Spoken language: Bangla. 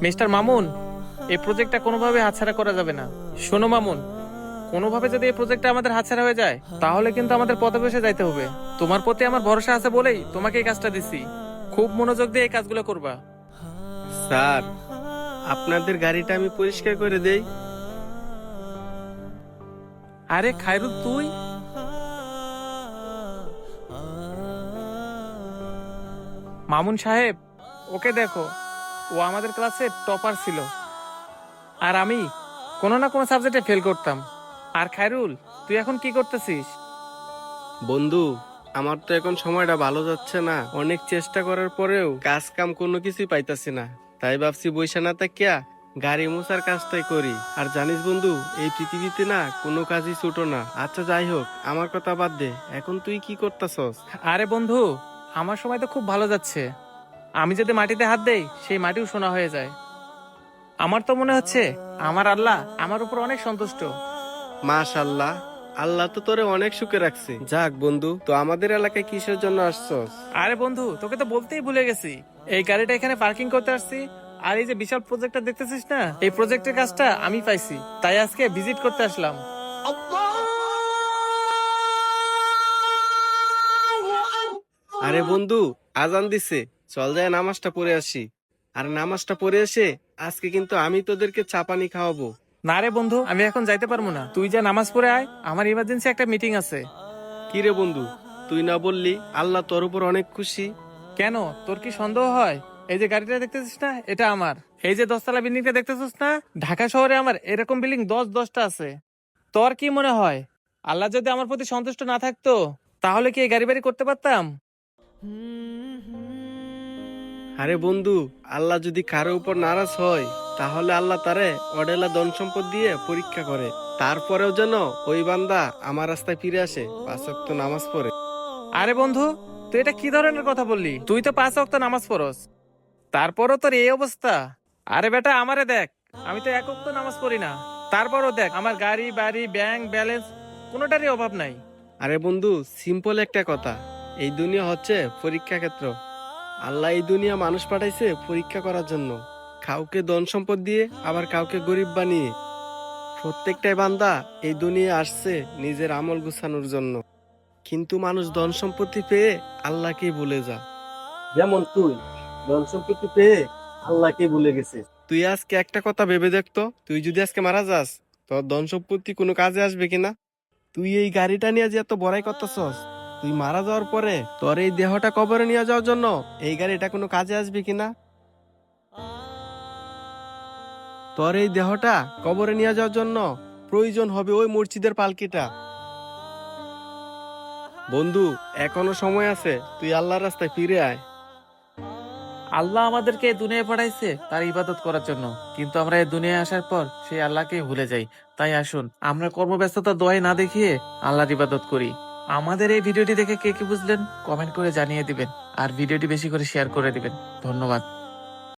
মিস্টার মামুন, এই প্রজেক্টটা কোনোভাবে হাতছাড়া করা যাবে না। শোনো মামুন, কোনোভাবে যদি এই প্রজেক্টটা আমাদের হাতছাড়া হয়ে যায় তাহলে কিন্তু আমাদের পথে বসে যাইতে হবে। তোমার প্রতি আমার ভরসা আছে বলেই তোমাকে এই কাজটা দিছি। খুব মনোযোগ দিয়ে এই কাজগুলো করবা। স্যার, আপনাদের গাড়িটা আমি পরিষ্কার করে দেই। আরে খায়রুল, তুই? মামুন সাহেব, ওকে দেখো, ও আমাদের ক্লাসে টপার ছিল, আর আমি কোনো না কোনো সাবজেক্টে ফেল করতাম। আর খায়রুল, তুই এখন কি করতেছিস? বন্ধু, আমার তো এখন সময়টা ভালো যাচ্ছে না। অনেক চেষ্টা করার পরেও কাজ কাম কোনো কিছুই পাইতাছি না। তাই ভাবছি বইসা না থাকিয়া গাড়ি মোছার কাজটাই করি। আর জানিস বন্ধু, এই পৃথিবীতে না কোনো কাজই ছোট না। আচ্ছা যাই হোক, আমার কথা বাদ দে, এখন তুই কি করতাছস? আরে বন্ধু, আমার সময় তো খুব ভালো যাচ্ছে। আমি যদি মাটিতে হাত দেই সেই মাটিও সোনা হয়ে যায়। আমার তো মনে হচ্ছে আমার আল্লাহ আমার উপর অনেক সন্তুষ্ট। মাশাআল্লাহ, আল্লাহ তো তোরে অনেক সুখে রাখছে। যাক বন্ধু, তো আমাদের এলাকায় কিসের জন্য আসছস? আরে বন্ধু, তোকে তো বলতেই ভুলে গেছি, এই গাড়িটা এখানে পার্কিং করতে আসছি। আর এই যে বিশাল প্রজেক্টটা দেখতেছিস না, এই প্রজেক্টের কাজটা আমি পাইছি, তাই আজকে ভিজিট করতে আসলাম। আরে বন্ধু, আজান দিছে, চল যায় নামাজটা পড়ে আসি। আর নামাজটা পড়ে এসে আজকে কিন্তু আমি তোদেরকে চা পানি খাওয়াবো। না রে বন্ধু, আমি এখন যাইতে পারবো না, তুই যা নামাজ পড়ে আয়, আমার ইমার্জেন্সি একটা মিটিং আছে। কি রে বন্ধু, তুই না বললি আল্লাহ তোর উপর অনেক খুশি? কেন, তোর কি সন্দেহ হয়? এই যে গাড়িটা দেখতেছিস না, এটা আমার। এই যে 10 তলা বিল্ডিংটা দেখতেছিস না, ঢাকা শহরে আমার এরকম বিল্ডিং 10-10টা আছে। তোর কি মনে হয় আল্লাহ যদি আমার প্রতি সন্তুষ্ট না থাকতো তাহলে কি এই গাড়ি বাড়ি করতে পারতাম? আরে বন্ধু, আল্লাহ যদি কারো উপর নারাজ হয় তাহলে আল্লাহ তারে অডেলা ধন সম্পদ দিয়ে পরীক্ষা করে। তারপরেও যেন ওই বান্দা আমার রাস্তায় ফিরে আসে, 5 ওয়াক্ত নামাজ পড়ে। আরে বন্ধু, তুই এটা কি ধরনের কথা বললি? তুই তো 5 ওয়াক্ত নামাজ পড়স, তারপরও তোর এই অবস্থা। আরে বেটা, আমারে দেখ, আমি তো 1 ওয়াক্ত নামাজ পড়ি না, তারপরও দেখ আমার গাড়ি বাড়ি ব্যাংক ব্যালেন্স কোনোটারই অভাব নাই। আরে বন্ধু, সিম্পল একটা কথা, এই দুনিয়া হচ্ছে পরীক্ষা ক্ষেত্র। আল্লাহ এই দুনিয়া মানুষ পাঠাইছে পরীক্ষা করার জন্য, কাউকে ধন সম্পদ দিয়ে আবার কাউকে গরিব বানিয়ে। প্রত্যেকটাই বান্দা এই দুনিয়া আসছে নিজের আমল গুছানোর জন্য। কিন্তু মানুষ ধন সম্পত্তি পেয়ে আল্লাহকেই ভুলে যা। যেমন তুই ধন সম্পত্তি পেয়ে আল্লাহকে ভুলে গেছিস। তুই আজকে একটা কথা ভেবে দেখতো, তুই যদি আজকে মারা যাস, তোর ধন সম্পত্তি কোনো কাজে আসবে কিনা? তুই এই গাড়িটা নিয়ে যে এত বড়াই করতেছস, তুই মারা যাওয়ার পরে তোর এই দেহটা কবরে নিয়ে যাওয়ার জন্য এই গাড়িটা কোনো কাজে আসবে কিনা? তোর এই দেহটা কবরে নিয়ে যাওয়ার জন্য প্রয়োজন হবে ওই মসজিদের পালকিটা। বন্ধু, এখনো সময় আছে, তুই আল্লাহর রাস্তায় ফিরে আয়। আল্লাহ আমাদেরকে এই দুনিয়ায় পাঠাইছে তার ইবাদত করার জন্য, কিন্তু আমরা এই দুনিয়ায় আসার পর সেই আল্লাহকে ভুলে যাই। তাই আসুন আমরা কর্মব্যস্ততা দোয়াই না দেখিয়ে আল্লাহর ইবাদত করি। আমাদের এই ভিডিওটি দেখে কে কি বুঝলেন কমেন্ট করে জানিয়ে দিবেন, আর ভিডিওটি বেশি করে শেয়ার করে দিবেন। ধন্যবাদ।